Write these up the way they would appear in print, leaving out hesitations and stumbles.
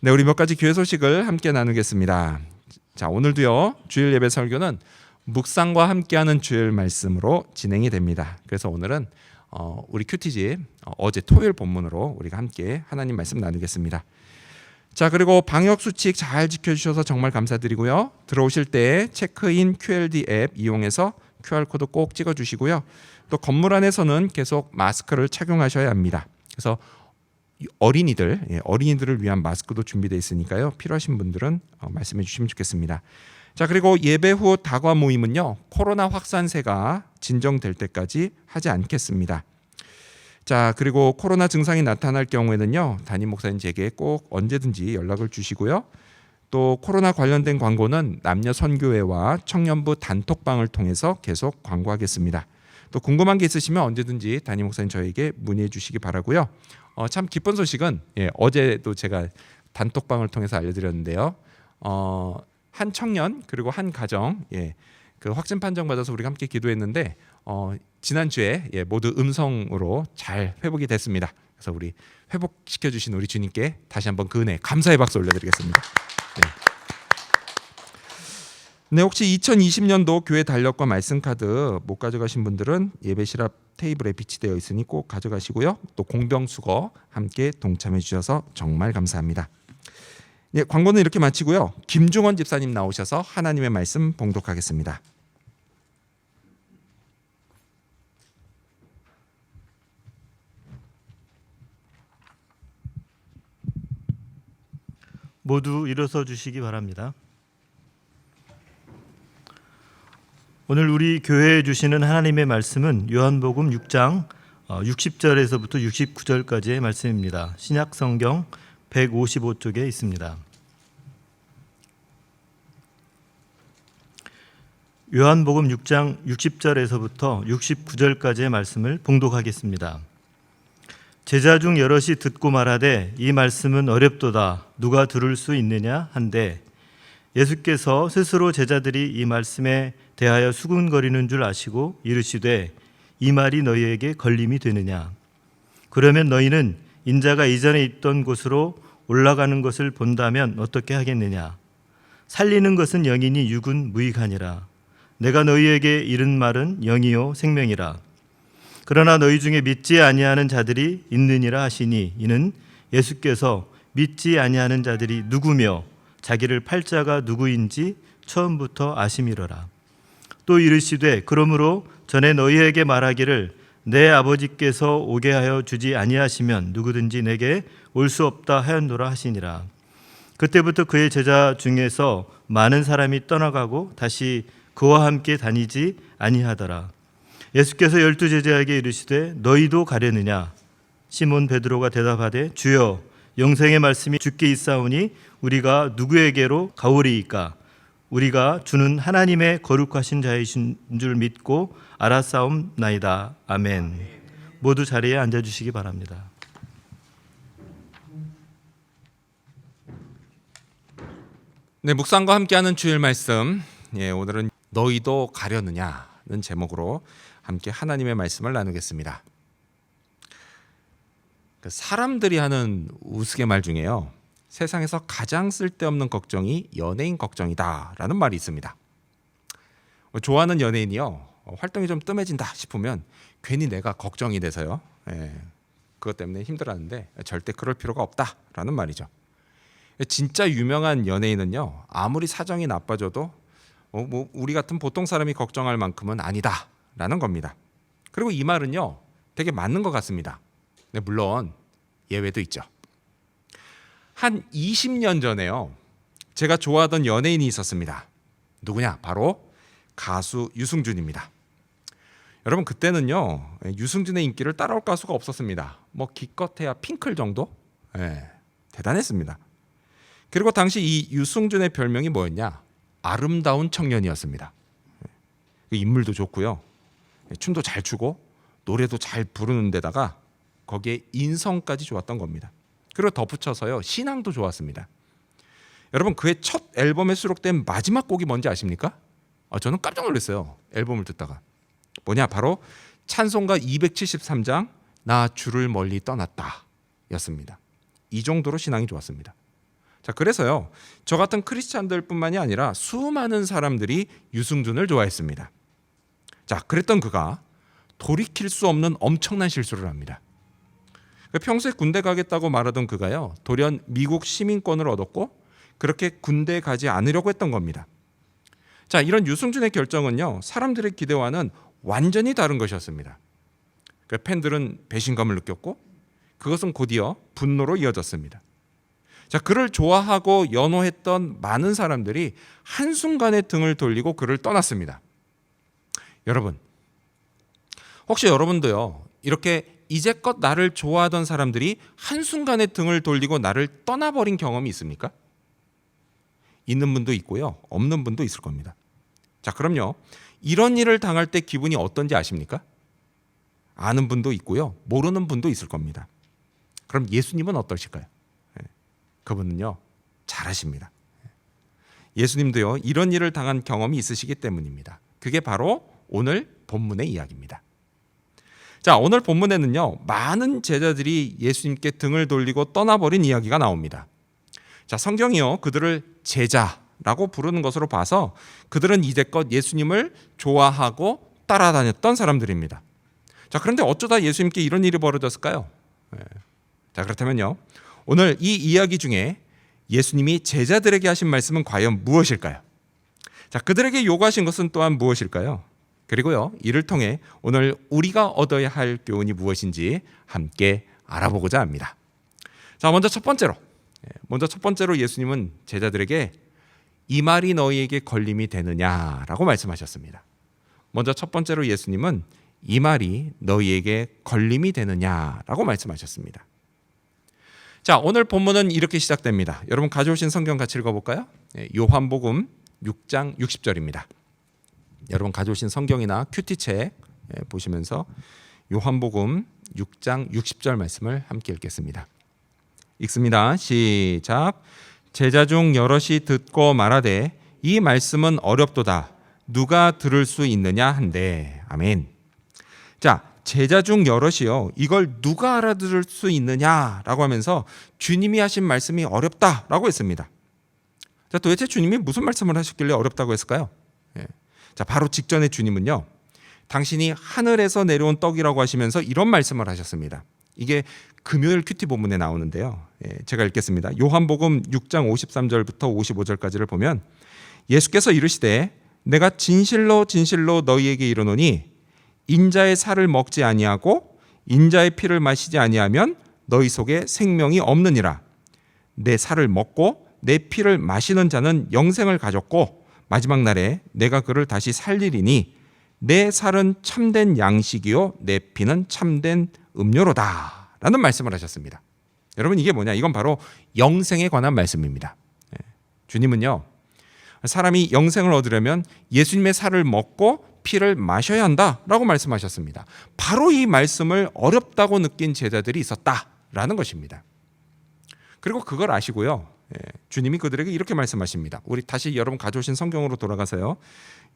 네, 우리 몇 가지 교회 소식을 함께 나누겠습니다. 자, 오늘도요. 주일 예배 설교는 묵상과 함께하는 주일 말씀으로 진행이 됩니다. 그래서 오늘은 우리 큐티집 어제 토요일 본문으로 우리가 함께 하나님 말씀 나누겠습니다. 자, 그리고 방역 수칙 잘 지켜주셔서 정말 감사드리고요. 들어오실 때 체크인 QLD 앱 이용해서 QR코드 꼭 찍어주시고요. 또 건물 안에서는 계속 마스크를 착용하셔야 합니다. 그래서 어린이들을 위한 마스크도 준비되어 있으니까요. 필요하신 분들은 말씀해 주시면 좋겠습니다. 자, 그리고 예배 후 다과 모임은요. 코로나 확산세가 진정될 때까지 하지 않겠습니다. 자, 그리고 코로나 증상이 나타날 경우에는요. 담임 목사님 제게 꼭 언제든지 연락을 주시고요. 또 코로나 관련된 광고는 남녀 선교회와 청년부 단톡방을 통해서 계속 광고하겠습니다. 또 궁금한 게 있으시면 언제든지 담임 목사님 저에게 문의해 주시기 바라고요. 참 기쁜 소식은 어제도 제가 단톡방을 통해서 알려드렸는데요. 한 청년 그리고 한 가정 그 확진 판정 받아서 우리가 함께 기도했는데 지난주에 모두 음성으로 잘 회복이 됐습니다. 그래서 우리 회복시켜 주신 우리 주님께 다시 한번 그 은혜 감사의 박수 올려드리겠습니다. 네, 혹시 2020년도 교회 달력과 말씀 카드 못 가져가신 분들은 예배실 앞 테이블에 비치되어 있으니 꼭 가져가시고요. 또 공병수거 함께 동참해 주셔서 정말 감사합니다. 네, 광고는 이렇게 마치고요. 김중원 집사님 나오셔서 하나님의 말씀 봉독하겠습니다. 모두 일어서 주시기 바랍니다. 오늘 우리 교회에 주시는 하나님의 말씀은 요한복음 6장 60절에서부터 69절까지의 말씀입니다. 신약 성경 155쪽에 있습니다. 요한복음 6장 60절에서부터 69절까지의 말씀을 봉독하겠습니다. 제자 중 여럿이 듣고 말하되 이 말씀은 어렵도다 누가 들을 수 있느냐 한데 예수께서 스스로 제자들이 이 말씀에 대하여 수군거리는 줄 아시고 이르시되 이 말이 너희에게 걸림이 되느냐 그러면 너희는 인자가 이전에 있던 곳으로 올라가는 것을 본다면 어떻게 하겠느냐 살리는 것은 영이니 육은 무익하니라 내가 너희에게 이른 말은 영이요 생명이라 그러나 너희 중에 믿지 아니하는 자들이 있느니라 하시니 이는 예수께서 믿지 아니하는 자들이 누구며 자기를 팔 자가 누구인지 처음부터 아심이로라. 또 이르시되 그러므로 전에 너희에게 말하기를 내 아버지께서 오게 하여 주지 아니하시면 누구든지 내게 올 수 없다 하였노라 하시니라. 그때부터 그의 제자 중에서 많은 사람이 떠나가고 다시 그와 함께 다니지 아니하더라. 예수께서 12 제자에게 이르시되 너희도 가려느냐? 시몬 베드로가 대답하되 주여 영생의 말씀이 주께 있사오니 우리가 누구에게로 가오리이까? 우리가 주는 하나님의 거룩하신 자이신 줄 믿고 알았사옵나이다. 아멘. 모두 자리에 앉아주시기 바랍니다. 네, 묵상과 함께하는 주일 말씀. 오늘은 너희도 가려느냐는 제목으로 함께 하나님의 말씀을 나누겠습니다. 사람들이 하는 우스갯말 중에요. 세상에서 가장 쓸데없는 걱정이 연예인 걱정이다라는 말이 있습니다. 좋아하는 연예인이요. 활동이 좀 뜸해진다 싶으면 괜히 내가 걱정이 돼서요. 그것 때문에 힘들어하는데 절대 그럴 필요가 없다라는 말이죠. 진짜 유명한 연예인은요. 아무리 사정이 나빠져도 우리 같은 보통 사람이 걱정할 만큼은 아니다라는 겁니다. 그리고 이 말은요. 되게 맞는 것 같습니다. 네, 물론 예외도 있죠. 한 20년 전에요. 제가 좋아하던 연예인이 있었습니다. 누구냐? 바로 가수 유승준입니다. 여러분 그때는요. 유승준의 인기를 따라올 가수가 없었습니다. 기껏해야 핑클 정도? 대단했습니다. 그리고 당시 이 유승준의 별명이 뭐였냐? 아름다운 청년이었습니다. 인물도 좋고요. 춤도 잘 추고 노래도 잘 부르는 데다가 거기에 인성까지 좋았던 겁니다. 그리고 덧붙여서요. 신앙도 좋았습니다. 여러분 그의 첫 앨범에 수록된 마지막 곡이 뭔지 아십니까? 저는 깜짝 놀랐어요. 앨범을 듣다가. 뭐냐? 바로 찬송가 273장 나 주를 멀리 떠났다 였습니다. 이 정도로 신앙이 좋았습니다. 자, 그래서요, 저 같은 크리스찬들뿐만이 아니라 수많은 사람들이 유승준을 좋아했습니다. 자, 그랬던 그가 돌이킬 수 없는 엄청난 실수를 합니다. 평소에 군대 가겠다고 말하던 그가요, 돌연 미국 시민권을 얻었고 그렇게 군대에 가지 않으려고 했던 겁니다. 자, 이런 유승준의 결정은요, 사람들의 기대와는 완전히 다른 것이었습니다. 팬들은 배신감을 느꼈고 그것은 곧이어 분노로 이어졌습니다. 자, 그를 좋아하고 연호했던 많은 사람들이 한순간에 등을 돌리고 그를 떠났습니다. 여러분, 혹시 여러분도요, 이렇게 이제껏 나를 좋아하던 사람들이 한순간에 등을 돌리고 나를 떠나버린 경험이 있습니까? 있는 분도 있고요, 없는 분도 있을 겁니다. 자, 그럼요, 이런 일을 당할 때 기분이 어떤지 아십니까? 아는 분도 있고요, 모르는 분도 있을 겁니다. 그럼 예수님은 어떠실까요? 그분은요, 잘 아십니다. 예수님도요, 이런 일을 당한 경험이 있으시기 때문입니다. 그게 바로 오늘 본문의 이야기입니다. 자, 오늘 본문에는요, 많은 제자들이 예수님께 등을 돌리고 떠나버린 이야기가 나옵니다. 자, 성경이요, 그들을 제자라고 부르는 것으로 봐서 그들은 이제껏 예수님을 좋아하고 따라다녔던 사람들입니다. 자, 그런데 어쩌다 예수님께 이런 일이 벌어졌을까요? 자, 그렇다면요, 오늘 이 이야기 중에 예수님이 제자들에게 하신 말씀은 과연 무엇일까요? 자, 그들에게 요구하신 것은 또한 무엇일까요? 그리고요, 이를 통해 오늘 우리가 얻어야 할 교훈이 무엇인지 함께 알아보고자 합니다. 자, 먼저 첫 번째로 예수님은 제자들에게 이 말이 너희에게 걸림이 되느냐라고 말씀하셨습니다. 먼저 첫 번째로 예수님은 이 말이 너희에게 걸림이 되느냐라고 말씀하셨습니다. 자, 오늘 본문은 이렇게 시작됩니다. 여러분 가져오신 성경 같이 읽어볼까요? 요한복음 6장 60절입니다. 여러분 가져오신 성경이나 큐티책 보시면서 요한복음 6장 60절 말씀을 함께 읽겠습니다. 읽습니다. 시작. 제자 중 여럿이 듣고 말하되 이 말씀은 어렵도다. 누가 들을 수 있느냐 한데. 아멘. 자, 제자 중 여럿이요, 이걸 누가 알아들을 수 있느냐라고 하면서 주님이 하신 말씀이 어렵다라고 했습니다. 자, 도대체 주님이 무슨 말씀을 하셨길래 어렵다고 했을까요? 자, 바로 직전에 주님은요, 당신이 하늘에서 내려온 떡이라고 하시면서 이런 말씀을 하셨습니다. 이게 금요일 큐티 본문에 나오는데요, 제가 읽겠습니다. 요한복음 6장 53절부터 55절까지를 보면 예수께서 이르시되 내가 진실로 진실로 너희에게 이르노니 인자의 살을 먹지 아니하고 인자의 피를 마시지 아니하면 너희 속에 생명이 없느니라. 내 살을 먹고 내 피를 마시는 자는 영생을 가졌고 마지막 날에 내가 그를 다시 살리리니 내 살은 참된 양식이요 내 피는 참된 음료로다 라는 말씀을 하셨습니다. 여러분, 이게 뭐냐? 이건 바로 영생에 관한 말씀입니다. 주님은요, 사람이 영생을 얻으려면 예수님의 살을 먹고 피를 마셔야 한다라고 말씀하셨습니다. 바로 이 말씀을 어렵다고 느낀 제자들이 있었다라는 것입니다. 그리고 그걸 아시고요, 주님이 그들에게 이렇게 말씀하십니다. 우리 다시 여러분 가져오신 성경으로 돌아가서요,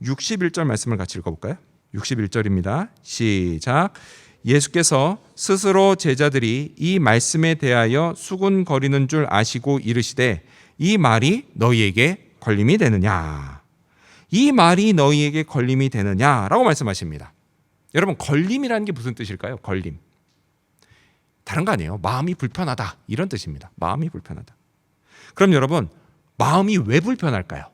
61절 말씀을 같이 읽어볼까요? 61절입니다. 시작. 예수께서 스스로 제자들이 이 말씀에 대하여 수군거리는 줄 아시고 이르시되 이 말이 너희에게 걸림이 되느냐. 이 말이 너희에게 걸림이 되느냐라고 말씀하십니다. 여러분, 걸림이라는 게 무슨 뜻일까요? 걸림. 다른 거 아니에요. 마음이 불편하다 이런 뜻입니다. 마음이 불편하다. 그럼 여러분, 마음이 왜 불편할까요?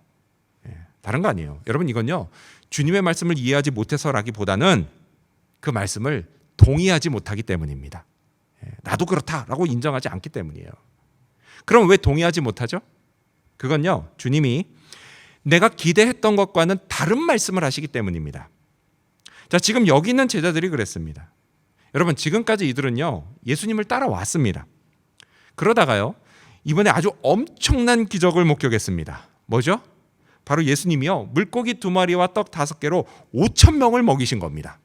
다른 거 아니에요. 여러분, 이건요, 주님의 말씀을 이해하지 못해서라기보다는 그 말씀을 동의하지 못하기 때문입니다. 나도 그렇다라고 인정하지 않기 때문이에요. 그럼 왜 동의하지 못하죠? 그건요, 주님이 내가 기대했던 것과는 다른 말씀을 하시기 때문입니다. 자, 지금 여기 있는 제자들이 그랬습니다. 여러분, 지금까지 이들은요, 예수님을 따라왔습니다. 그러다가요, 이번에 아주 엄청난 기적을 목격했습니다. 뭐죠? 바로 예수님이요, 물고기 2마리와 떡 5개로 5,000명을 먹이신 겁니다.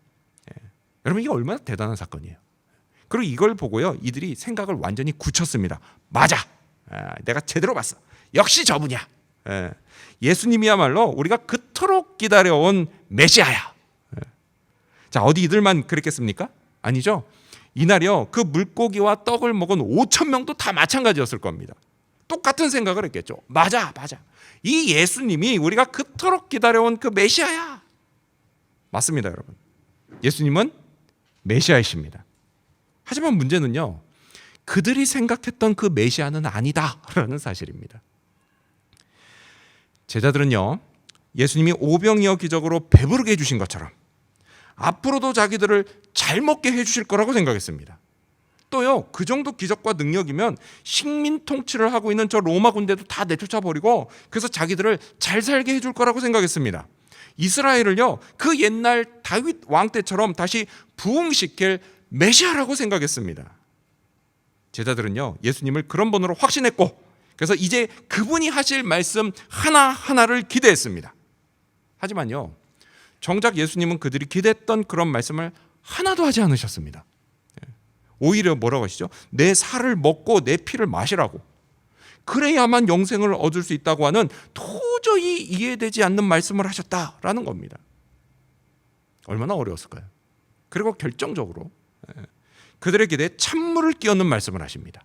여러분, 이게 얼마나 대단한 사건이에요. 그리고 이걸 보고요, 이들이 생각을 완전히 굳혔습니다. 맞아, 내가 제대로 봤어. 역시 저분이야. 예수님이야말로 우리가 그토록 기다려온 메시아야. 자, 어디 이들만 그랬겠습니까? 아니죠. 이날이요, 그 물고기와 떡을 먹은 5,000명도 다 마찬가지였을 겁니다. 똑같은 생각을 했겠죠. 맞아. 이 예수님이 우리가 그토록 기다려온 그 메시아야. 맞습니다, 여러분. 예수님은 메시아이십니다. 하지만 문제는요, 그들이 생각했던 그 메시아는 아니다라는 사실입니다. 제자들은요, 예수님이 오병이어 기적으로 배부르게 해주신 것처럼 앞으로도 자기들을 잘 먹게 해주실 거라고 생각했습니다. 또요, 그 정도 기적과 능력이면 식민 통치를 하고 있는 저 로마 군대도 다 내쫓아 버리고 그래서 자기들을 잘 살게 해줄 거라고 생각했습니다. 이스라엘을요, 그 옛날 다윗 왕 때처럼 다시 부흥시킬 메시아라고 생각했습니다. 제자들은요, 예수님을 그런 분으로 확신했고 그래서 이제 그분이 하실 말씀 하나하나를 기대했습니다. 하지만요, 정작 예수님은 그들이 기대했던 그런 말씀을 하나도 하지 않으셨습니다. 오히려 뭐라고 하시죠? 내 살을 먹고 내 피를 마시라고, 그래야만 영생을 얻을 수 있다고 하는 도저히 이해되지 않는 말씀을 하셨다라는 겁니다. 얼마나 어려웠을까요? 그리고 결정적으로 그들의 기대에 찬물을 끼얹는 말씀을 하십니다.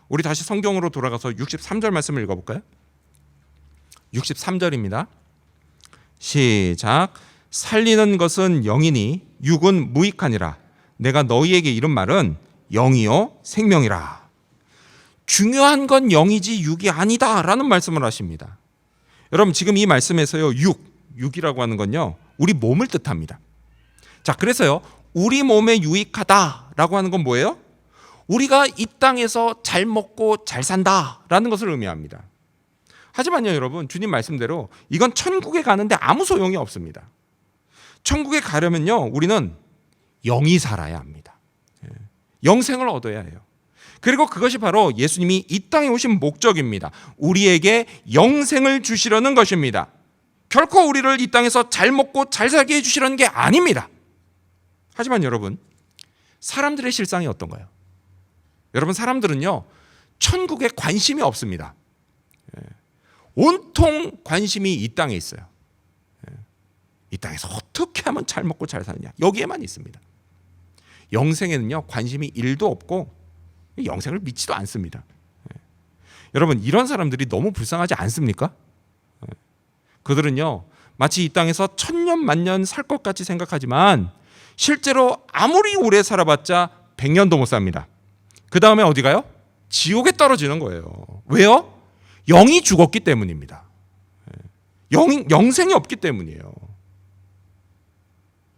우리 다시 성경으로 돌아가서 63절 말씀을 읽어볼까요? 63절입니다. 시작. 살리는 것은 영이니 육은 무익하니라. 내가 너희에게 이른 말은 영이요 생명이라. 중요한 건 영이지 육이 아니다라는 말씀을 하십니다. 여러분, 지금 이 말씀에서요, 육이라고 하는 건요, 우리 몸을 뜻합니다. 자, 그래서요, 우리 몸에 유익하다라고 하는 건 뭐예요? 우리가 이 땅에서 잘 먹고 잘 산다라는 것을 의미합니다. 하지만요, 여러분, 주님 말씀대로 이건 천국에 가는데 아무 소용이 없습니다. 천국에 가려면요, 우리는 영이 살아야 합니다. 영생을 얻어야 해요. 그리고 그것이 바로 예수님이 이 땅에 오신 목적입니다. 우리에게 영생을 주시려는 것입니다. 결코 우리를 이 땅에서 잘 먹고 잘 살게 해주시려는 게 아닙니다. 하지만 여러분, 사람들의 실상이 어떤가요? 여러분, 사람들은요, 천국에 관심이 없습니다. 온통 관심이 이 땅에 있어요. 이 땅에서 어떻게 하면 잘 먹고 잘 사느냐, 여기에만 있습니다. 영생에는요, 관심이 1도 없고 영생을 믿지도 않습니다. 여러분, 이런 사람들이 너무 불쌍하지 않습니까? 그들은요, 마치 이 땅에서 천년 만년 살 것 같이 생각하지만 실제로 아무리 오래 살아봤자 100년도 못 삽니다. 그 다음에 어디 가요? 지옥에 떨어지는 거예요. 왜요? 영이 죽었기 때문입니다. 영생이 없기 때문이에요.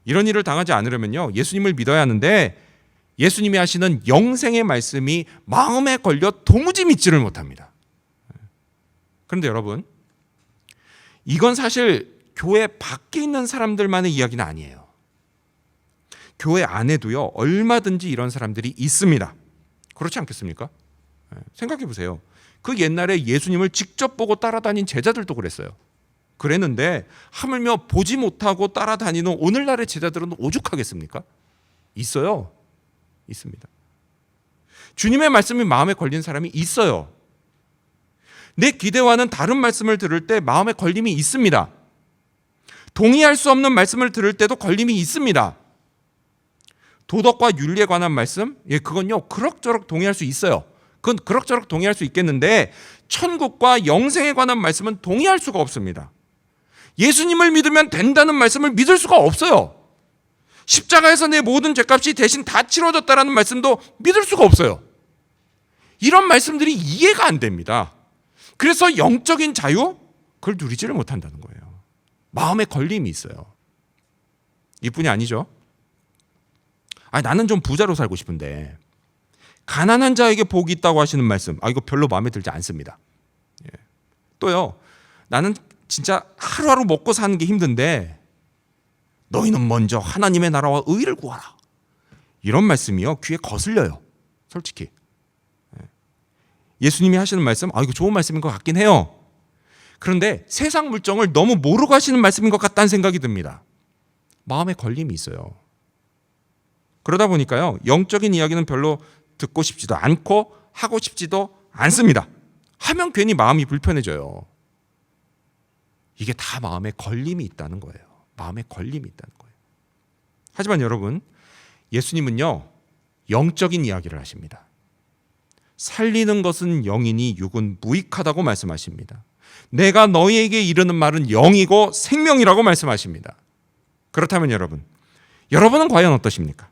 이런 일을 당하지 않으려면요, 예수님을 믿어야 하는데 예수님이 하시는 영생의 말씀이 마음에 걸려 도무지 믿지를 못합니다. 그런데 여러분, 이건 사실 교회 밖에 있는 사람들만의 이야기는 아니에요. 교회 안에도요, 얼마든지 이런 사람들이 있습니다. 그렇지 않겠습니까? 생각해 보세요. 그 옛날에 예수님을 직접 보고 따라다닌 제자들도 그랬어요. 그랬는데 하물며 보지 못하고 따라다니는 오늘날의 제자들은 오죽하겠습니까? 있어요. 있습니다. 주님의 말씀이 마음에 걸린 사람이 있어요. 내 기대와는 다른 말씀을 들을 때 마음에 걸림이 있습니다. 동의할 수 없는 말씀을 들을 때도 걸림이 있습니다. 도덕과 윤리에 관한 말씀, 그건요, 그럭저럭 동의할 수 있어요. 그건 그럭저럭 동의할 수 있겠는데 천국과 영생에 관한 말씀은 동의할 수가 없습니다. 예수님을 믿으면 된다는 말씀을 믿을 수가 없어요. 십자가에서 내 모든 죄값이 대신 다 치러졌다라는 말씀도 믿을 수가 없어요. 이런 말씀들이 이해가 안 됩니다. 그래서 영적인 자유, 그걸 누리지를 못한다는 거예요. 마음에 걸림이 있어요. 이뿐이 아니죠. 나는 좀 부자로 살고 싶은데 가난한 자에게 복이 있다고 하시는 말씀, 이거 별로 마음에 들지 않습니다. 또요, 나는 진짜 하루하루 먹고 사는 게 힘든데 너희는 먼저 하나님의 나라와 의를 구하라, 이런 말씀이요, 귀에 거슬려요. 솔직히 예수님이 하시는 말씀, 이거 좋은 말씀인 것 같긴 해요. 그런데 세상 물정을 너무 모르고 하시는 말씀인 것 같다는 생각이 듭니다. 마음에 걸림이 있어요. 그러다 보니까요, 영적인 이야기는 별로 듣고 싶지도 않고 하고 싶지도 않습니다. 하면 괜히 마음이 불편해져요. 이게 다 마음에 걸림이 있다는 거예요. 마음에 걸림이 있다는 거예요. 하지만 여러분, 예수님은요, 영적인 이야기를 하십니다. 살리는 것은 영이니 육은 무익하다고 말씀하십니다. 내가 너희에게 이르는 말은 영이고 생명이라고 말씀하십니다. 그렇다면 여러분은 과연 어떠십니까?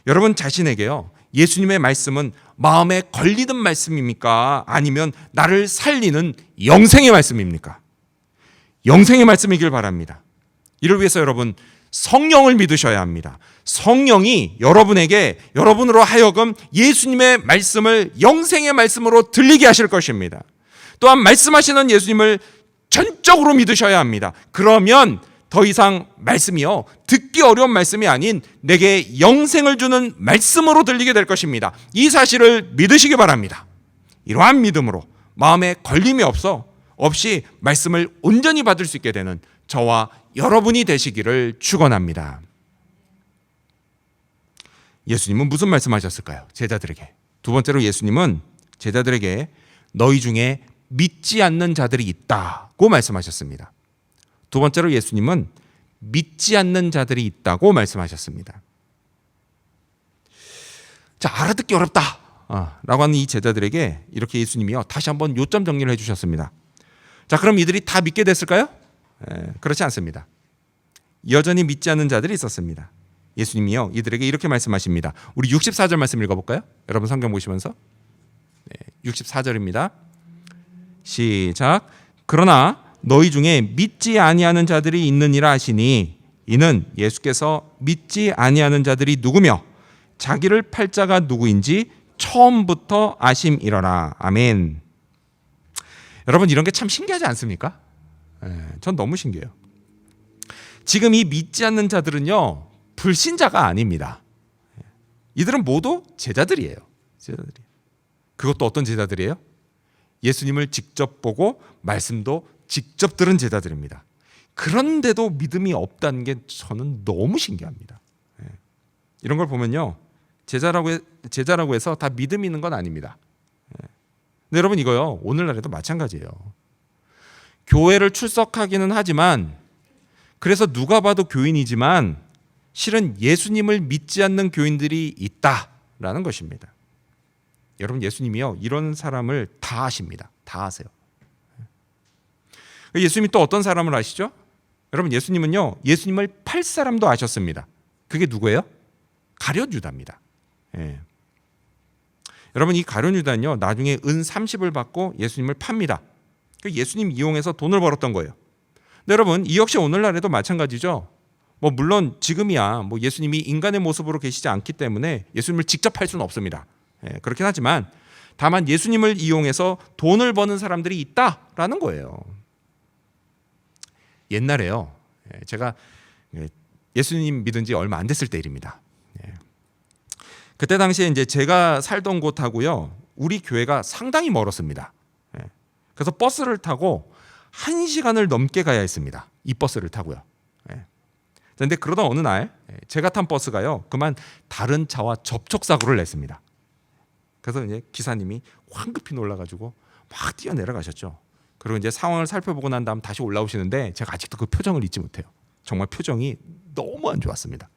여러분 자신에게요, 예수님의 말씀은 마음에 걸리는 말씀입니까? 아니면 나를 살리는 영생의 말씀입니까? 영생의 말씀이길 바랍니다. 이를 위해서 여러분, 성령을 믿으셔야 합니다. 성령이 여러분으로 하여금 예수님의 말씀을 영생의 말씀으로 들리게 하실 것입니다. 또한 말씀하시는 예수님을 전적으로 믿으셔야 합니다. 그러면 더 이상 말씀이요, 듣기 어려운 말씀이 아닌 내게 영생을 주는 말씀으로 들리게 될 것입니다. 이 사실을 믿으시기 바랍니다. 이러한 믿음으로 마음에 걸림이 없이 말씀을 온전히 받을 수 있게 되는 저와 여러분이 되시기를 축원합니다. 예수님은 무슨 말씀하셨을까요? 제자들에게. 두 번째로 예수님은 제자들에게 너희 중에 믿지 않는 자들이 있다고 말씀하셨습니다. 두 번째로 예수님은 믿지 않는 자들이 있다고 말씀하셨습니다. 자, 알아듣기 어렵다 라고 하는 이 제자들에게 이렇게 예수님이요, 다시 한번 요점 정리를 해주셨습니다. 자, 그럼 이들이 다 믿게 됐을까요? 그렇지 않습니다. 여전히 믿지 않는 자들이 있었습니다. 예수님이요, 이들에게 이렇게 말씀하십니다. 우리 64절 말씀 읽어볼까요? 여러분 성경 보시면서. 64절입니다. 시작. 그러나 너희 중에 믿지 아니하는 자들이 있느니라 하시니 이는 예수께서 믿지 아니하는 자들이 누구며 자기를 팔 자가 누구인지 처음부터 아심이러라. 아멘. 여러분, 이런 게 참 신기하지 않습니까? 전 너무 신기해요. 지금 이 믿지 않는 자들은요, 불신자가 아닙니다. 이들은 모두 제자들이에요. 그것도 어떤 제자들이에요? 예수님을 직접 보고 말씀도 직접 들은 제자들입니다. 그런데도 믿음이 없다는 게 저는 너무 신기합니다. 이런 걸 보면요, 제자라고 해서 다 믿음이 있는 건 아닙니다. 근데 여러분, 이거요, 오늘날에도 마찬가지예요. 교회를 출석하기는 하지만, 그래서 누가 봐도 교인이지만 실은 예수님을 믿지 않는 교인들이 있다라는 것입니다. 여러분, 예수님이요, 이런 사람을 다 아십니다. 다 아세요. 예수님이 또 어떤 사람을 아시죠? 여러분, 예수님은요, 예수님을 팔 사람도 아셨습니다. 그게 누구예요? 가룟 유다입니다. 여러분, 이 가룟 유다는요, 나중에 은 30을 받고 예수님을 팝니다. 예수님 이용해서 돈을 벌었던 거예요. 근데 여러분, 이 역시 오늘날에도 마찬가지죠. 물론 지금이야 예수님이 인간의 모습으로 계시지 않기 때문에 예수님을 직접 팔 수는 없습니다. 그렇긴 하지만 다만 예수님을 이용해서 돈을 버는 사람들이 있다라는 거예요. 옛날에요, 제가 예수님 믿은 지 얼마 안 됐을 때 일입니다. 그때 당시에 이제 제가 살던 곳하고요, 우리 교회가 상당히 멀었습니다. 그래서 버스를 타고 1시간을 넘게 가야 했습니다. 이 버스를 타고요. 그런데 그러다 어느 날 제가 탄 버스가요, 그만 다른 차와 접촉 사고를 냈습니다. 그래서 이제 기사님이 황급히 놀라가지고 막 뛰어 내려가셨죠. 그리고 이제 상황을 살펴보고 난 다음 다시 올라오시는데 제가 아직도 그 표정을 잊지 못해요. 정말 표정이 너무 안 좋았습니다.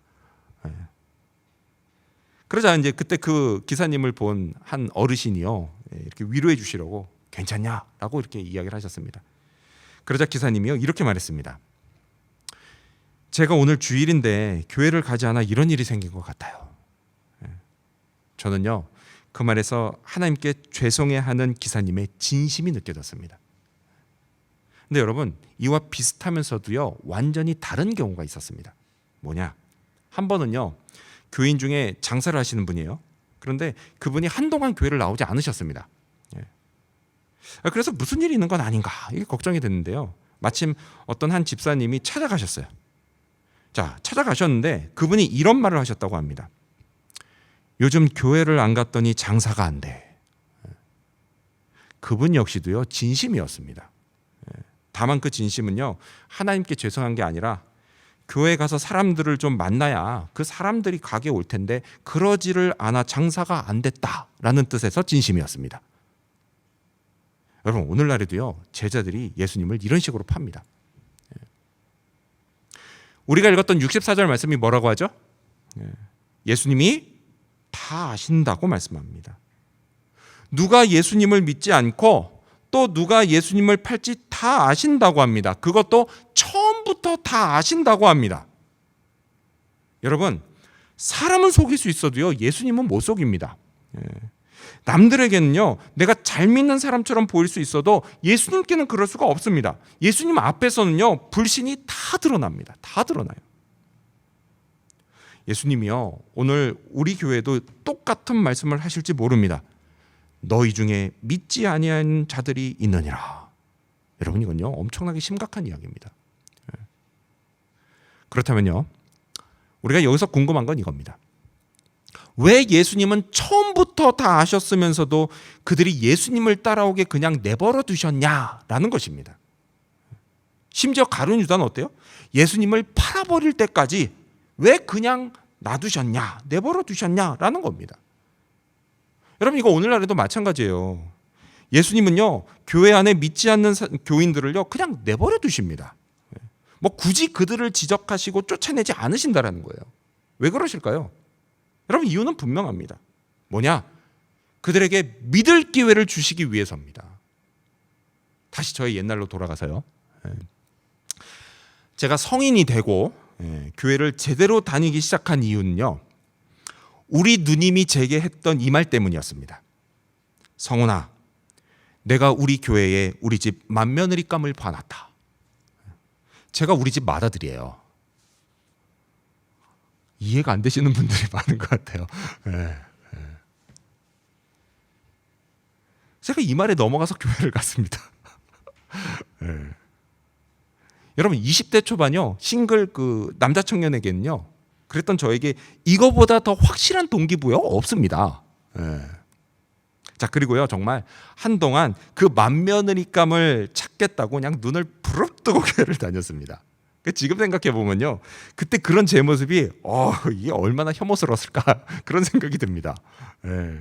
그러자 이제 그때 그 기사님을 본 한 어르신이요, 이렇게 위로해 주시려고 괜찮냐라고 이렇게 이야기를 하셨습니다. 그러자 기사님이요, 이렇게 말했습니다. 제가 오늘 주일인데 교회를 가지 않아 이런 일이 생긴 것 같아요. 저는요, 그 말에서 하나님께 죄송해하는 기사님의 진심이 느껴졌습니다. 근데 여러분, 이와 비슷하면서도요, 완전히 다른 경우가 있었습니다. 뭐냐? 한 번은요, 교인 중에 장사를 하시는 분이에요. 그런데 그분이 한동안 교회를 나오지 않으셨습니다. 그래서 무슨 일이 있는 건 아닌가, 이게 걱정이 됐는데요, 마침 어떤 한 집사님이 찾아가셨어요. 자, 찾아가셨는데 그분이 이런 말을 하셨다고 합니다. 요즘 교회를 안 갔더니 장사가 안 돼. 그분 역시도요, 진심이었습니다. 다만 그 진심은요, 하나님께 죄송한 게 아니라 교회 가서 사람들을 좀 만나야 그 사람들이 가게 올 텐데 그러지를 않아 장사가 안 됐다라는 뜻에서 진심이었습니다. 여러분, 오늘날에도요, 제자들이 예수님을 이런 식으로 팝니다. 우리가 읽었던 64절 말씀이 뭐라고 하죠? 예수님이 다 아신다고 말씀합니다. 누가 예수님을 믿지 않고 또 누가 예수님을 팔지 다 아신다고 합니다. 그것도 처음부터 다 아신다고 합니다. 여러분, 사람은 속일 수 있어도요, 예수님은 못 속입니다. 남들에게는요, 내가 잘 믿는 사람처럼 보일 수 있어도 예수님께는 그럴 수가 없습니다. 예수님 앞에서는요, 불신이 다 드러납니다. 다 드러나요. 예수님이요, 오늘 우리 교회도 똑같은 말씀을 하실지 모릅니다. 너희 중에 믿지 아니한 자들이 있느니라. 여러분, 이건요, 엄청나게 심각한 이야기입니다. 그렇다면요, 우리가 여기서 궁금한 건 이겁니다. 왜 예수님은 처음부터 다 아셨으면서도 그들이 예수님을 따라오게 그냥 내버려 두셨냐라는 것입니다. 심지어 가룟 유다는 어때요? 예수님을 팔아버릴 때까지 왜 그냥 놔두셨냐, 내버려 두셨냐라는 겁니다. 여러분, 이거 오늘날에도 마찬가지예요. 예수님은요, 교회 안에 믿지 않는 교인들을요, 그냥 내버려 두십니다. 뭐 굳이 그들을 지적하시고 쫓아내지 않으신다라는 거예요. 왜 그러실까요? 여러분, 이유는 분명합니다. 뭐냐? 그들에게 믿을 기회를 주시기 위해서입니다. 다시 저의 옛날로 돌아가서요. 제가 성인이 되고 교회를 제대로 다니기 시작한 이유는요, 우리 누님이 제게 했던 이 말 때문이었습니다. 성훈아, 내가 우리 교회에 우리 집 맏며느리감을 봐놨다. 제가 우리 집 맏아들이에요. 이해가 안 되시는 분들이 많은 것 같아요. 제가 이 말에 넘어가서 교회를 갔습니다. 여러분, 20대 초반요, 싱글 남자 청년에게는요, 그랬던 저에게 이거보다 더 확실한 동기부여 없습니다. 자, 그리고요, 정말 한동안 그 맏며느리감을 찾겠다고 그냥 눈을 부릅뜨고 교회를 다녔습니다. 지금 생각해 보면요, 그때 그런 제 모습이 이게 얼마나 혐오스러웠을까 그런 생각이 듭니다. 근데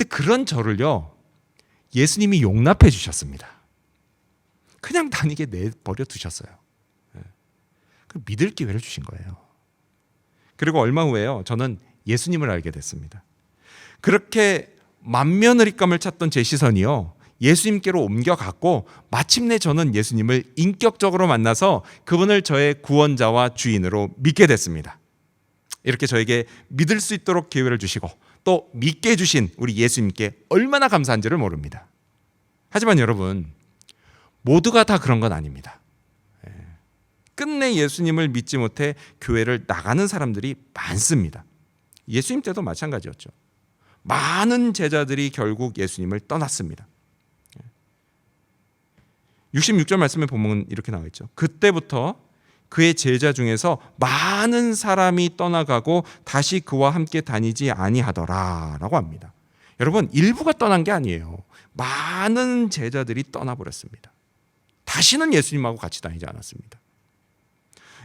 그런 저를요, 예수님이 용납해 주셨습니다. 그냥 다니게 내버려 두셨어요. 믿을 기회를 주신 거예요. 그리고 얼마 후에요, 저는 예수님을 알게 됐습니다. 그렇게 맏며느리감을 찾던 제 시선이요, 예수님께로 옮겨갔고 마침내 저는 예수님을 인격적으로 만나서 그분을 저의 구원자와 주인으로 믿게 됐습니다. 이렇게 저에게 믿을 수 있도록 기회를 주시고 또 믿게 해주신 우리 예수님께 얼마나 감사한지를 모릅니다. 하지만 여러분, 모두가 다 그런 건 아닙니다. 끝내 예수님을 믿지 못해 교회를 나가는 사람들이 많습니다. 예수님 때도 마찬가지였죠. 많은 제자들이 결국 예수님을 떠났습니다. 66절 말씀에 보면 이렇게 나와 있죠. 그때부터 그의 제자 중에서 많은 사람이 떠나가고 다시 그와 함께 다니지 아니하더라라고 합니다. 여러분, 일부가 떠난 게 아니에요. 많은 제자들이 떠나버렸습니다. 다시는 예수님하고 같이 다니지 않았습니다.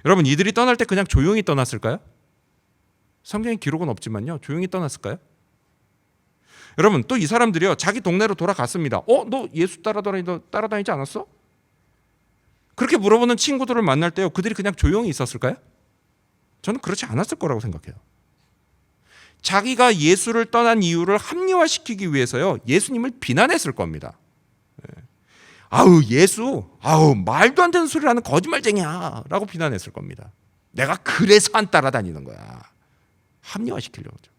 여러분, 이들이 떠날 때 그냥 조용히 떠났을까요? 성경에 기록은 없지만요, 조용히 떠났을까요? 여러분, 또 이 사람들이요, 자기 동네로 돌아갔습니다. 너 예수 따라다니지 않았어? 그렇게 물어보는 친구들을 만날 때요, 그들이 그냥 조용히 있었을까요? 저는 그렇지 않았을 거라고 생각해요. 자기가 예수를 떠난 이유를 합리화시키기 위해서요, 예수님을 비난했을 겁니다. 예수, 말도 안 되는 소리를 하는 거짓말쟁이야 라고 비난했을 겁니다. 내가 그래서 안 따라다니는 거야. 합리화시키려고죠.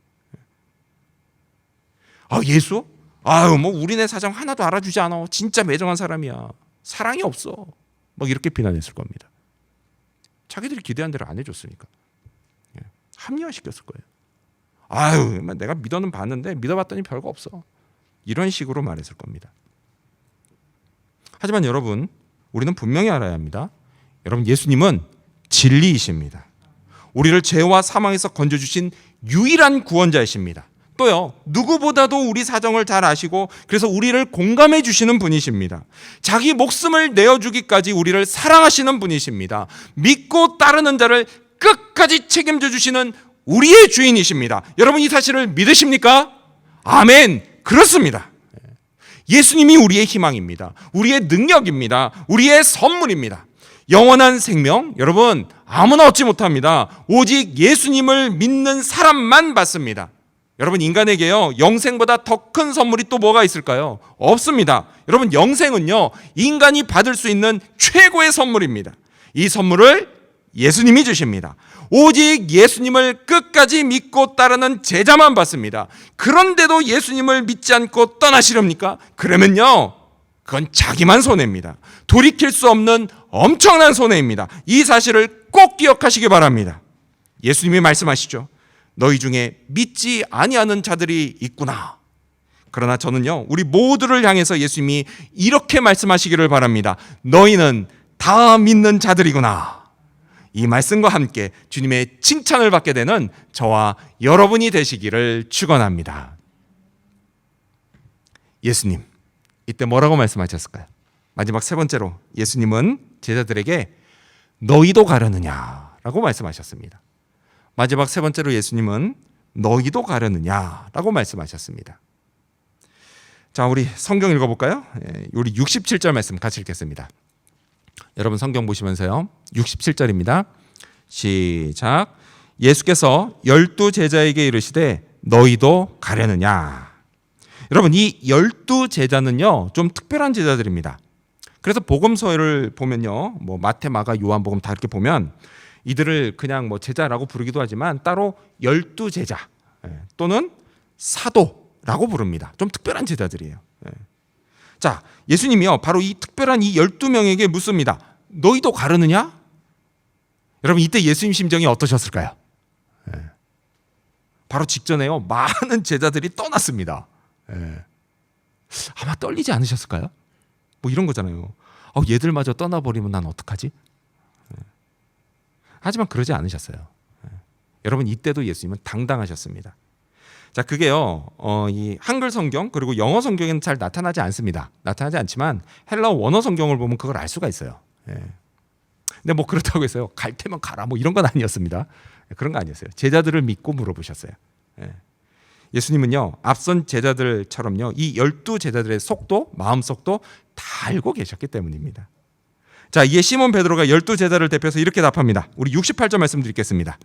예수? 뭐 우리네 사정 하나도 알아주지 않아. 진짜 매정한 사람이야. 사랑이 없어. 막 이렇게 비난했을 겁니다. 자기들이 기대한 대로 안 해줬으니까. 합리화시켰을 거예요. 내가 믿어는 봤는데 믿어봤더니 별거 없어. 이런 식으로 말했을 겁니다. 하지만 여러분, 우리는 분명히 알아야 합니다. 여러분, 예수님은 진리이십니다. 우리를 죄와 사망에서 건져주신 유일한 구원자이십니다. 또요, 누구보다도 우리 사정을 잘 아시고 그래서 우리를 공감해 주시는 분이십니다. 자기 목숨을 내어주기까지 우리를 사랑하시는 분이십니다. 믿고 따르는 자를 끝까지 책임져 주시는 우리의 주인이십니다. 여러분, 이 사실을 믿으십니까? 아멘. 그렇습니다. 예수님이 우리의 희망입니다. 우리의 능력입니다. 우리의 선물입니다. 영원한 생명, 여러분, 아무나 얻지 못합니다. 오직 예수님을 믿는 사람만 받습니다. 여러분, 인간에게요, 영생보다 더 큰 선물이 또 뭐가 있을까요? 없습니다. 여러분, 영생은요, 인간이 받을 수 있는 최고의 선물입니다. 이 선물을 예수님이 주십니다. 오직 예수님을 끝까지 믿고 따르는 제자만 받습니다. 그런데도 예수님을 믿지 않고 떠나시렵니까? 그러면요, 그건 자기만 손해입니다. 돌이킬 수 없는 엄청난 손해입니다. 이 사실을 꼭 기억하시기 바랍니다. 예수님이 말씀하시죠. 너희 중에 믿지 아니하는 자들이 있구나. 그러나 저는요, 우리 모두를 향해서 예수님이 이렇게 말씀하시기를 바랍니다. 너희는 다 믿는 자들이구나. 이 말씀과 함께 주님의 칭찬을 받게 되는 저와 여러분이 되시기를 축원합니다. 예수님, 이때 뭐라고 말씀하셨을까요? 마지막 세 번째로 예수님은 제자들에게 너희도 가려느냐라고 말씀하셨습니다. 마지막 세 번째로 예수님은 너희도 가려느냐라고 말씀하셨습니다. 자, 우리 성경 읽어볼까요? 우리 67절 말씀 같이 읽겠습니다. 여러분 성경 보시면서요. 67절입니다. 시작. 예수께서 12 제자에게 이르시되 너희도 가려느냐. 여러분, 이 12 제자는요, 좀 특별한 제자들입니다. 그래서 복음서를 보면요, 뭐 마태, 마가, 요한복음 다 이렇게 보면 이들을 그냥 뭐 제자라고 부르기도 하지만 따로 12 제자 또는 사도라고 부릅니다. 좀 특별한 제자들이에요. 자, 예수님이요, 바로 이 특별한 이 12명에게 묻습니다. 너희도 가르느냐? 여러분, 이때 예수님 심정이 어떠셨을까요? 바로 직전에요, 많은 제자들이 떠났습니다. 아마 떨리지 않으셨을까요? 뭐 이런 거잖아요. 얘들마저 떠나버리면 난 어떡하지? 하지만 그러지 않으셨어요. 여러분, 이때도 예수님은 당당하셨습니다. 자, 그게요, 이 한글 성경 그리고 영어 성경에는 잘 나타나지 않습니다. 나타나지 않지만 헬라어 원어 성경을 보면 그걸 알 수가 있어요. 근데 뭐 그렇다고 해서요, 갈 테면 가라 뭐 이런 건 아니었습니다. 그런 거 아니었어요. 제자들을 믿고 물어보셨어요. 예수님은요, 앞선 제자들처럼요, 이 12 제자들의 속도, 마음속도 다 알고 계셨기 때문입니다. 자, 이에 시몬 베드로가 12 제자를 대표해서 이렇게 답합니다. 우리 68절 말씀드리겠습니다.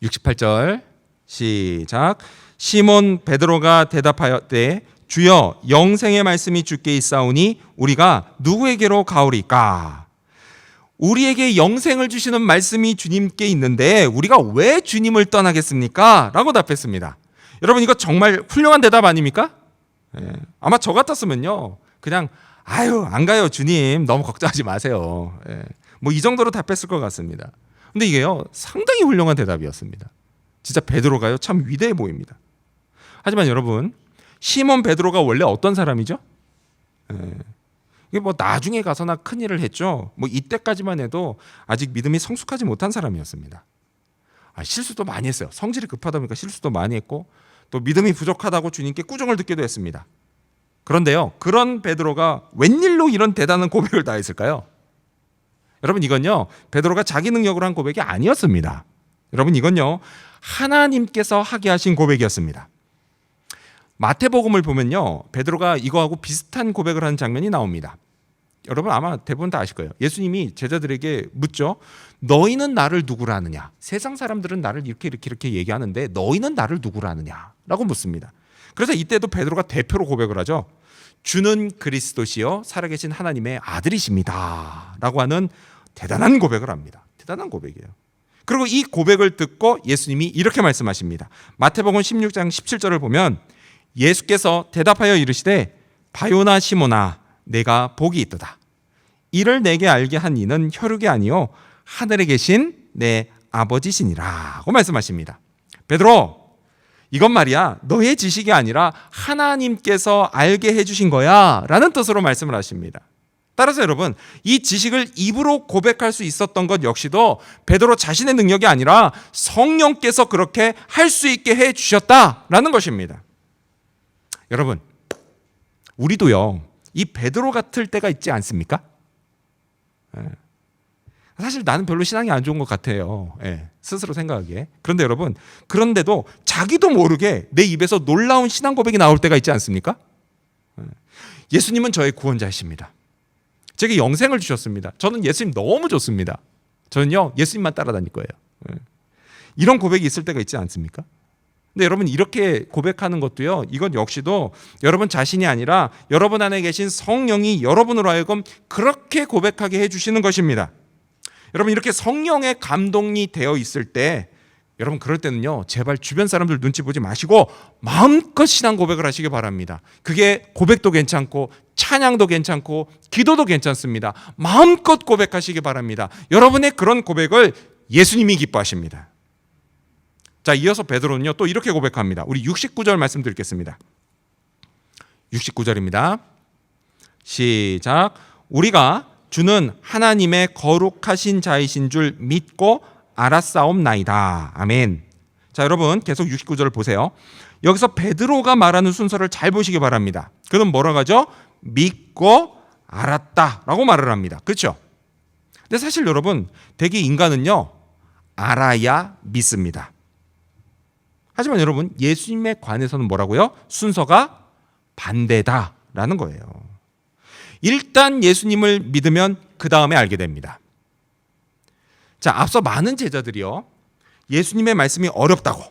68절 시작. 시몬 베드로가 대답하였되 주여, 영생의 말씀이 주께 있사오니 우리가 누구에게로 가오리까? 우리에게 영생을 주시는 말씀이 주님께 있는데 우리가 왜 주님을 떠나겠습니까? 라고 답했습니다. 여러분, 이거 정말 훌륭한 대답 아닙니까? 아마 저 같았으면요, 그냥 안 가요 주님, 너무 걱정하지 마세요. 뭐 이 정도로 답했을 것 같습니다. 근데 이게요, 상당히 훌륭한 대답이었습니다. 진짜 베드로가요, 참 위대해 보입니다. 하지만 여러분, 시몬 베드로가 원래 어떤 사람이죠? 이게 뭐 나중에 가서나 큰 일을 했죠. 뭐 이때까지만 해도 아직 믿음이 성숙하지 못한 사람이었습니다. 실수도 많이 했어요. 성질이 급하다 보니까 실수도 많이 했고, 또 믿음이 부족하다고 주님께 꾸중을 듣기도 했습니다. 그런데요, 그런 베드로가 웬일로 이런 대단한 고백을 다 했을까요? 여러분, 이건요, 베드로가 자기 능력으로 한 고백이 아니었습니다. 여러분, 이건요, 하나님께서 하게 하신 고백이었습니다. 마태복음을 보면요, 베드로가 이거하고 비슷한 고백을 하는 장면이 나옵니다. 여러분 아마 대부분 다 아실 거예요. 예수님이 제자들에게 묻죠. 너희는 나를 누구라 하느냐? 세상 사람들은 나를 이렇게 얘기하는데 너희는 나를 누구라 하느냐? 라고 묻습니다. 그래서 이때도 베드로가 대표로 고백을 하죠. 주는 그리스도시요 살아계신 하나님의 아들이십니다. 라고 하는 대단한 고백을 합니다. 대단한 고백이에요. 그리고 이 고백을 듣고 예수님이 이렇게 말씀하십니다. 마태복음 16장 17절을 보면 예수께서 대답하여 이르시되 바요나 시모나 내가 복이 있도다. 이를 내게 알게 한 이는 혈육이 아니요 하늘에 계신 내 아버지시니라고 말씀하십니다. 베드로, 이건 말이야 너의 지식이 아니라 하나님께서 알게 해주신 거야 라는 뜻으로 말씀을 하십니다. 따라서 여러분, 이 지식을 입으로 고백할 수 있었던 것 역시도 베드로 자신의 능력이 아니라 성령께서 그렇게 할 수 있게 해주셨다라는 것입니다. 여러분, 우리도요, 이 베드로 같을 때가 있지 않습니까? 사실 나는 별로 신앙이 안 좋은 것 같아요. 스스로 생각하기에. 그런데 여러분, 그런데도 자기도 모르게 내 입에서 놀라운 신앙 고백이 나올 때가 있지 않습니까? 예수님은 저의 구원자이십니다. 제게 영생을 주셨습니다. 저는 예수님 너무 좋습니다. 저는요, 예수님만 따라다닐 거예요. 이런 고백이 있을 때가 있지 않습니까? 근데 여러분 이렇게 고백하는 것도요, 이건 역시도 여러분 자신이 아니라 여러분 안에 계신 성령이 여러분으로 하여금 그렇게 고백하게 해주시는 것입니다. 여러분 이렇게 성령의 감동이 되어 있을 때, 여러분 그럴 때는요, 제발 주변 사람들 눈치 보지 마시고 마음껏 신앙 고백을 하시기 바랍니다. 그게 고백도 괜찮고 찬양도 괜찮고 기도도 괜찮습니다. 마음껏 고백하시기 바랍니다. 여러분의 그런 고백을 예수님이 기뻐하십니다. 자, 이어서 베드로는요 또 이렇게 고백합니다. 우리 69절 말씀 드리겠습니다. 69절입니다. 시작. 우리가 주는 하나님의 거룩하신 자이신 줄 믿고 알았사옵나이다. 아멘. 자, 여러분 계속 69절을 보세요. 여기서 베드로가 말하는 순서를 잘 보시기 바랍니다. 그는 뭐라고 하죠? 믿고 알았다라고 말을 합니다. 그렇죠? 근데 사실 여러분, 대개 인간은요 알아야 믿습니다. 하지만 여러분, 예수님에 관해서는 뭐라고요? 순서가 반대다라는 거예요. 일단 예수님을 믿으면 그 다음에 알게 됩니다. 자, 앞서 많은 제자들이요, 예수님의 말씀이 어렵다고,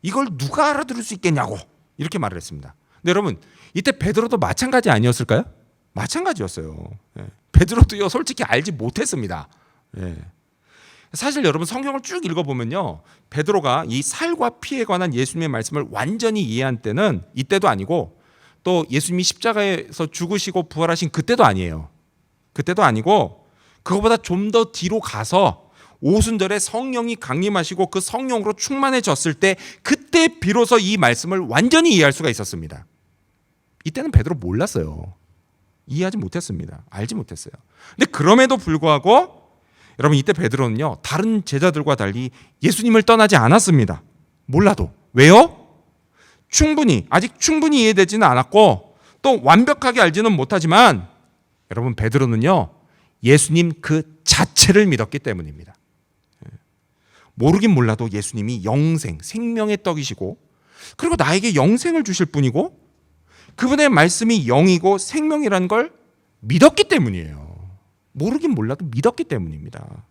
이걸 누가 알아들을 수 있겠냐고 이렇게 말을 했습니다. 근데 여러분, 이때 베드로도 마찬가지 아니었을까요? 마찬가지였어요. 베드로도요 솔직히 알지 못했습니다. 사실 여러분 성경을 쭉 읽어보면요, 베드로가 이 살과 피에 관한 예수님의 말씀을 완전히 이해한 때는 이때도 아니고, 또 예수님이 십자가에서 죽으시고 부활하신 그때도 아니에요. 그때도 아니고, 그거보다 좀 더 뒤로 가서 오순절에 성령이 강림하시고 그 성령으로 충만해졌을 때, 그때 비로소 이 말씀을 완전히 이해할 수가 있었습니다. 이때는 베드로 몰랐어요. 이해하지 못했습니다. 알지 못했어요. 근데 그럼에도 불구하고 여러분, 이때 베드로는요 다른 제자들과 달리 예수님을 떠나지 않았습니다. 몰라도. 왜요? 아직 충분히 이해되지는 않았고 또 완벽하게 알지는 못하지만, 여러분 베드로는요 예수님 그 자체를 믿었기 때문입니다. 모르긴 몰라도 예수님이 영생, 생명의 떡이시고, 그리고 나에게 영생을 주실 분이고, 그분의 말씀이 영이고 생명이라는 걸 믿었기 때문이에요. 모르긴 몰라도 믿었기 때문입니다.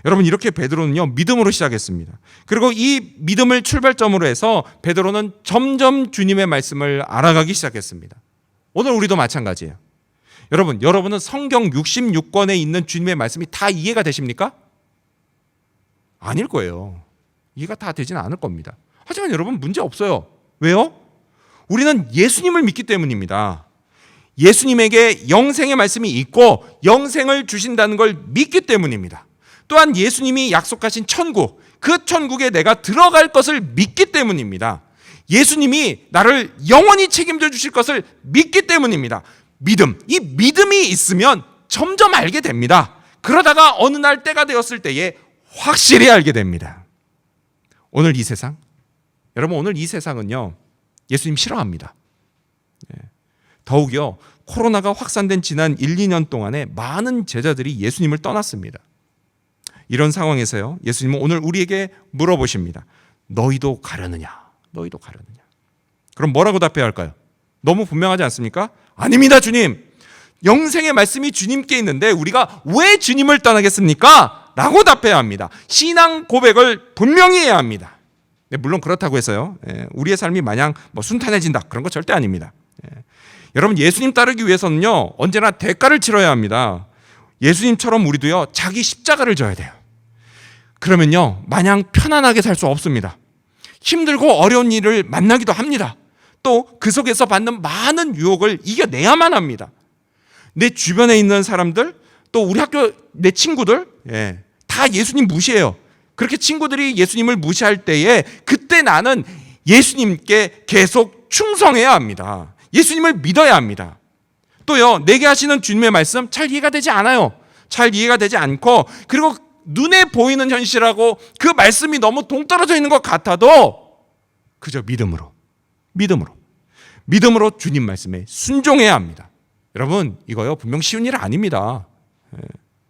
여러분, 이렇게 베드로는요 믿음으로 시작했습니다. 그리고 이 믿음을 출발점으로 해서 베드로는 점점 주님의 말씀을 알아가기 시작했습니다. 오늘 우리도 마찬가지예요. 여러분은 성경 66권에 있는 주님의 말씀이 다 이해가 되십니까? 아닐 거예요. 이해가 다 되지는 않을 겁니다. 하지만 여러분, 문제 없어요. 왜요? 우리는 예수님을 믿기 때문입니다. 예수님에게 영생의 말씀이 있고 영생을 주신다는 걸 믿기 때문입니다. 또한 예수님이 약속하신 천국, 그 천국에 내가 들어갈 것을 믿기 때문입니다. 예수님이 나를 영원히 책임져 주실 것을 믿기 때문입니다. 믿음, 이 믿음이 있으면 점점 알게 됩니다. 그러다가 어느 날 때가 되었을 때에 확실히 알게 됩니다. 오늘 이 세상, 여러분 오늘 이 세상은요 예수님 싫어합니다. 더욱이요, 코로나가 확산된 지난 1, 2년 동안에 많은 제자들이 예수님을 떠났습니다. 이런 상황에서요, 예수님은 오늘 우리에게 물어보십니다. 너희도 가려느냐? 너희도 가려느냐? 그럼 뭐라고 답해야 할까요? 너무 분명하지 않습니까? 아닙니다, 주님. 영생의 말씀이 주님께 있는데 우리가 왜 주님을 떠나겠습니까? 라고 답해야 합니다. 신앙 고백을 분명히 해야 합니다. 물론 그렇다고 해서요, 우리의 삶이 마냥 순탄해진다, 그런 거 절대 아닙니다. 여러분, 예수님 따르기 위해서는요 언제나 대가를 치러야 합니다. 예수님처럼 우리도요 자기 십자가를 져야 돼요. 그러면요 마냥 편안하게 살 수 없습니다. 힘들고 어려운 일을 만나기도 합니다. 또 그 속에서 받는 많은 유혹을 이겨내야만 합니다. 내 주변에 있는 사람들, 또 우리 학교 내 친구들, 다 예수님 무시해요. 그렇게 친구들이 예수님을 무시할 때에 그때 나는 예수님께 계속 충성해야 합니다. 예수님을 믿어야 합니다. 또요, 내게 하시는 주님의 말씀 잘 이해가 되지 않아요. 잘 이해가 되지 않고, 그리고 눈에 보이는 현실하고 그 말씀이 너무 동떨어져 있는 것 같아도 그저 믿음으로 주님 말씀에 순종해야 합니다. 여러분, 이거요 분명 쉬운 일 아닙니다.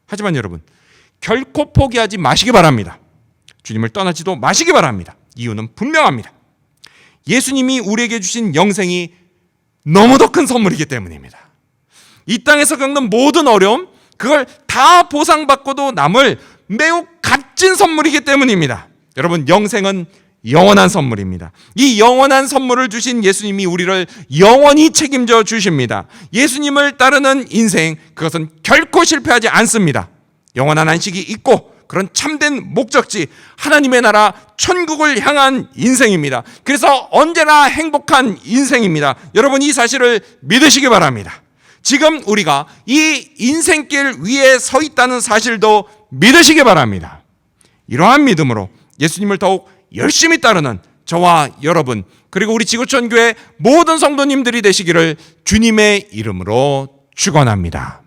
하지만 여러분, 결코 포기하지 마시기 바랍니다. 주님을 떠나지도 마시기 바랍니다. 이유는 분명합니다. 예수님이 우리에게 주신 영생이 너무도 큰 선물이기 때문입니다. 이 땅에서 겪는 모든 어려움, 그걸 다 보상받고도 남을 매우 값진 선물이기 때문입니다. 여러분, 영생은 영원한 선물입니다. 이 영원한 선물을 주신 예수님이 우리를 영원히 책임져 주십니다. 예수님을 따르는 인생, 그것은 결코 실패하지 않습니다. 영원한 안식이 있고 그런 참된 목적지, 하나님의 나라 천국을 향한 인생입니다. 그래서 언제나 행복한 인생입니다. 여러분, 이 사실을 믿으시기 바랍니다. 지금 우리가 이 인생길 위에 서 있다는 사실도 믿으시기 바랍니다. 이러한 믿음으로 예수님을 더욱 열심히 따르는 저와 여러분, 그리고 우리 지구촌교회 모든 성도님들이 되시기를 주님의 이름으로 축원합니다.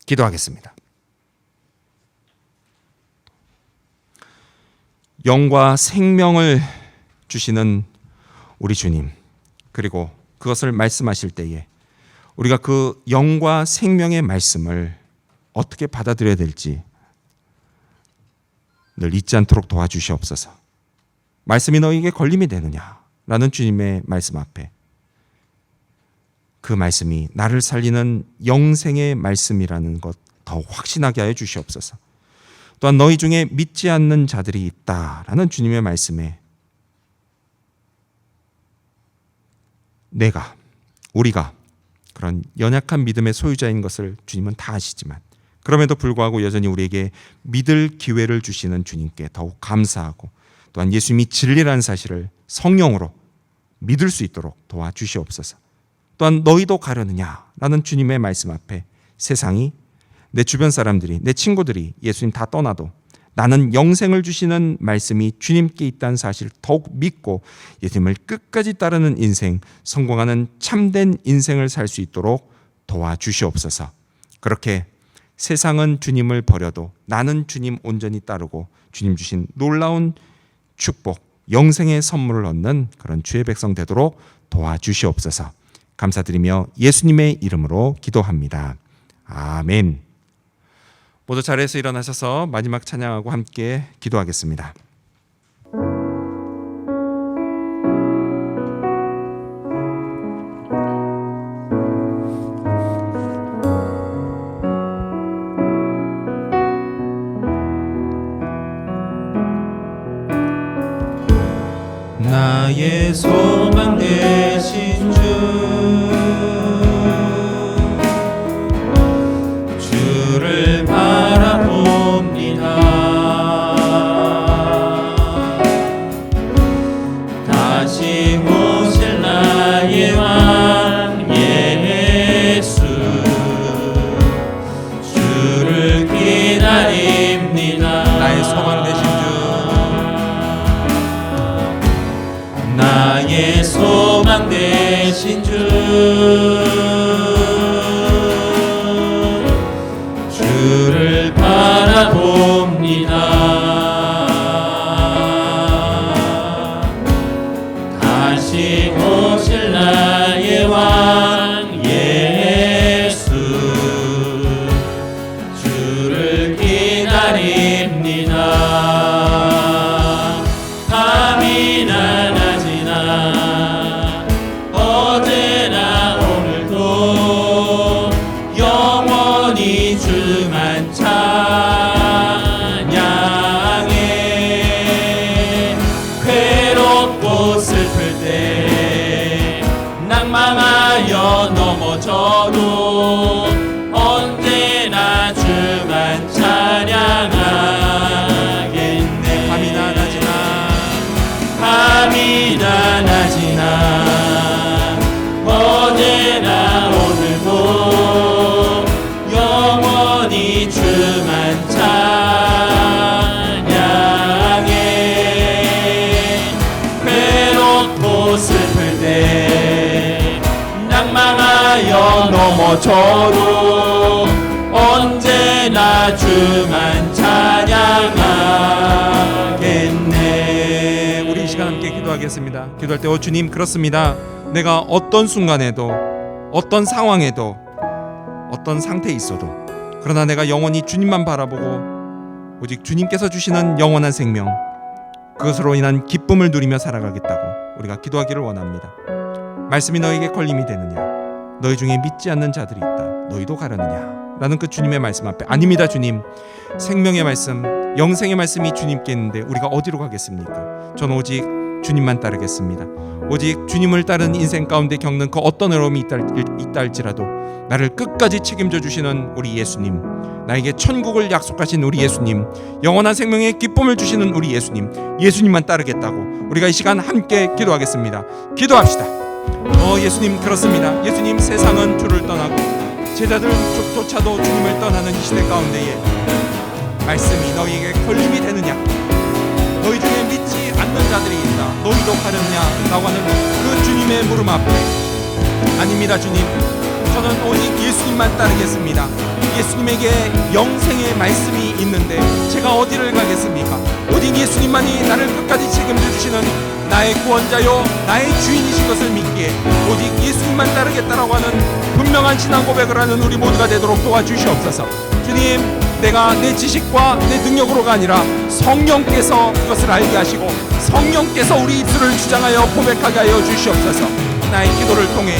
기도하겠습니다. 영과 생명을 주시는 우리 주님, 그리고 그것을 말씀하실 때에 우리가 그 영과 생명의 말씀을 어떻게 받아들여야 될지 늘 잊지 않도록 도와주시옵소서. 말씀이 너희에게 걸림이 되느냐라는 주님의 말씀 앞에 그 말씀이 나를 살리는 영생의 말씀이라는 것 더욱 확신하게 하여 주시옵소서. 또한 너희 중에 믿지 않는 자들이 있다라는 주님의 말씀에 우리가 그런 연약한 믿음의 소유자인 것을 주님은 다 아시지만 그럼에도 불구하고 여전히 우리에게 믿을 기회를 주시는 주님께 더욱 감사하고, 또한 예수님이 진리라는 사실을 성령으로 믿을 수 있도록 도와주시옵소서. 또한 너희도 가려느냐라는 주님의 말씀 앞에 세상이, 내 주변 사람들이, 내 친구들이 예수님 다 떠나도 나는 영생을 주시는 말씀이 주님께 있다는 사실을 더욱 믿고 예수님을 끝까지 따르는 인생, 성공하는 참된 인생을 살 수 있도록 도와주시옵소서. 그렇게 세상은 주님을 버려도 나는 주님 온전히 따르고 주님 주신 놀라운 축복, 영생의 선물을 얻는 그런 주의 백성 되도록 도와주시옵소서. 감사드리며 예수님의 이름으로 기도합니다. 아멘. 모두 자리에서 일어나셔서 마지막 찬양하고 함께 기도하겠습니다. 나의 소망 되신 주를 바라봅니다. 다시 오실 나의 왕 예수, 주를 기다립니다. 나의 소망 되신 나의 소망 되신 주를 바라봅니다. 다시 오실 나의 왕 예수, 주를 기다립니다. 밤이나 낮이나 어제나 오늘도 영원히 주만 찬양해. 괴롭고 슬플 때 낭망하여 넘어져도 언제나 주만 찬양하겠네. 밤이나 낮이나 밤이나 낮이나 어제나 오늘도 영원히 주만 찬양해. 괴롭고 슬플 때 낭망하여 넘어져도 언제나 주만 찬양하겠네. 우리 이 시간 함께 기도하겠습니다. 기도할 때 주님, 그렇습니다. 내가 어떤 순간에도, 어떤 상황에도, 어떤 상태에 있어도, 그러나 내가 영원히 주님만 바라보고 오직 주님께서 주시는 영원한 생명, 그것으로 인한 기쁨을 누리며 살아가겠다고 우리가 기도하기를 원합니다. 말씀이 너에게 걸림이 되느냐, 너희 중에 믿지 않는 자들이 있다, 너희도 가려느냐 라는 그 주님의 말씀 앞에, 아닙니다 주님, 생명의 말씀, 영생의 말씀이 주님께 있는데 우리가 어디로 가겠습니까? 저는 오직 주님만 따르겠습니다. 오직 주님을 따르는 인생 가운데 겪는 그 어떤 어려움이 있다 할지라도 나를 끝까지 책임져 주시는 우리 예수님, 나에게 천국을 약속하신 우리 예수님, 영원한 생명의 기쁨을 주시는 우리 예수님만 따르겠다고 우리가 이 시간 함께 기도하겠습니다. 기도합시다. 예수님, 그렇습니다. 예수님, 세상은 주를 떠나고 제자들조차도 주님을 떠나는 이 시대 가운데에 말씀이 너희에게 걸림이 되느냐? 너희 중에 믿지 않는 자들이 있다. 너희도 가렸냐? 라고 하는 그 주님의 물음 앞에 아닙니다. 주님, 저는 오직 예수님만 따르겠습니다. 예수님에게 영생의 말씀이 있는데 제가 어디를 가겠습니까? 오직 예수님만이 나를 끝까지 책임져 주시는 나의 구원자요 나의 주인이신 것을 믿기에 오직 예수님만 따르겠다라고 하는 분명한 신앙 고백을 하는 우리 모두가 되도록 도와주시옵소서. 주님, 내가 내 지식과 내 능력으로가 아니라 성령께서 그것을 알게 하시고 성령께서 우리 입술을 주장하여 고백하게 하여 주시옵소서. 나의 기도를 통해,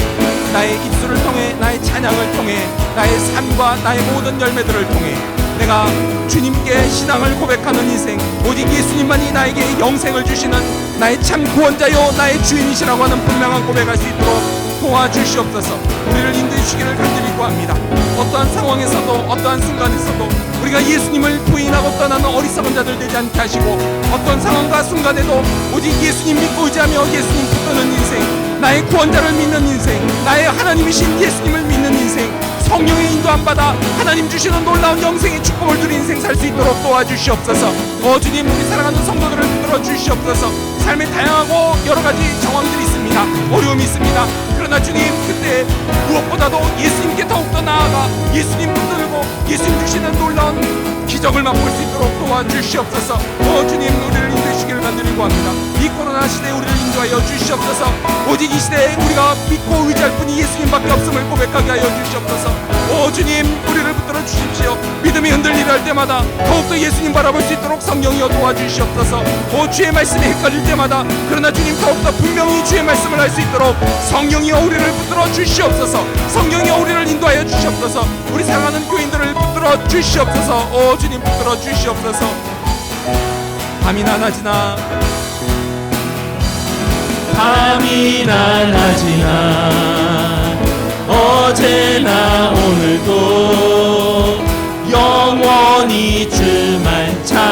나의 입술을 통해, 나의 찬양을 통해, 나의 삶과 나의 모든 열매들을 통해 내가 주님께 신앙을 고백하는 인생, 오직 예수님만이 나에게 영생을 주시는 나의 참 구원자요 나의 주인이시라고 하는 분명한 고백할 수 있도록 도와주시옵소서. 우리를 인도해 주시기를 간절히 구합니다. 어떠한 상황에서도 어떠한 순간에서도 우리가 예수님을 부인하고 떠나는 어리석은 자들 되지 않게 하시고 어떤 상황과 순간에도 오직 예수님 믿고 의지하며 예수님 붙드는 인생, 나의 구원자를 믿는 인생, 나의 하나님이신 예수님을 믿는 인생, 성령의 인도함 받아 하나님 주시는 놀라운 영생의 축복을 누린 인생 살 수 있도록 도와주시옵소서. 주님, 우리 사랑하는 성도들을 붙들어 주시옵소서. 삶에 다양하고 여러 가지 정황들이 있습니다. 어려움이 있습니다. 그러나 주님, 그때 무엇보다도 예수님께 더욱더 나아가 예수님 붙들고 예수님 주시는 놀라운 기적을 맛볼 수 있도록 도와주시옵소서. 주님, 우리를 인도해 주시기를 간절히 구합니다. 이 코로나 시대에 우리를 인도하여 주시옵소서. 오직 이 시대에 우리가 믿고 의지할 분이 예수님밖에 없음을 고백하게 하여 주시옵소서. 주님, 우리를 붙들어 주십시오. 믿음이 흔들리려 할 때마다 더욱더 예수님 바라볼 수 있도록 성령이여 도와주시옵소서. 주의 말씀이 헷갈릴 때마다 그러나 주님 더욱더 분명히 주의 말씀을 할 수 있도록 성령이여 우리를 붙들어 주시옵소서. 성령이여 우리를 인도하여 주시옵소서. 우리 사랑하는 교인들을 붙들어 주시옵소서. 주님, 붙들어 주시옵소서. 밤이나 낮이나 어제나 오늘도 영원히 주만 찬양해.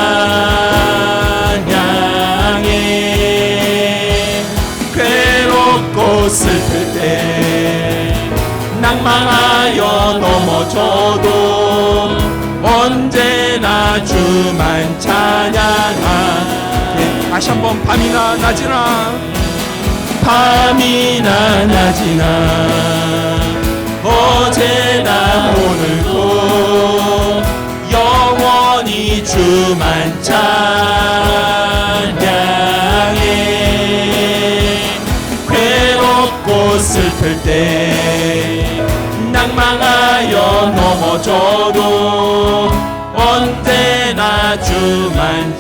괴롭고 슬플 때 낭망하여 넘어져도 언제나 주만 찬양하게. 다시 한번 밤이나 낮이나 어제나 오늘도 영원히 주만 찬양해. 괴롭고 슬플 때 낭망하여 넘어져도 언제나 주만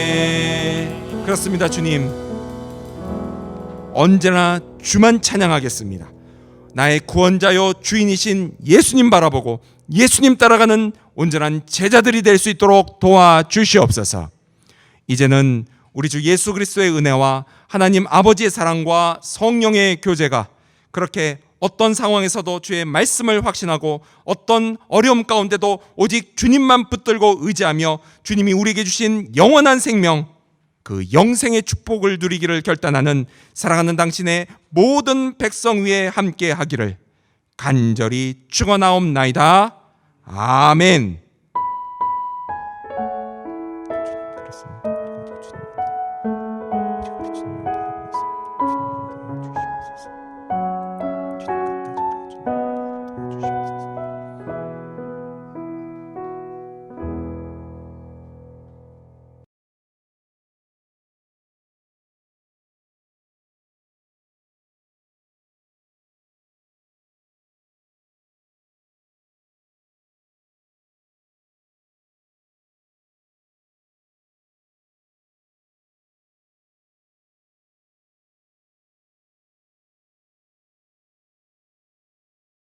찬양하겠네. 그렇습니다. 주님, 언제나 주만 찬양하겠습니다. 나의 구원자요 주인이신 예수님 바라보고 예수님 따라가는 온전한 제자들이 될 수 있도록 도와주시옵소서. 이제는 우리 주 예수 그리스도의 은혜와 하나님 아버지의 사랑과 성령의 교제가 그렇게 어떤 상황에서도 주의 말씀을 확신하고 어떤 어려움 가운데도 오직 주님만 붙들고 의지하며 주님이 우리에게 주신 영원한 생명, 그 영생의 축복을 누리기를 결단하는 사랑하는 당신의 모든 백성 위에 함께 하기를 간절히 축원하옵나이다. 아멘.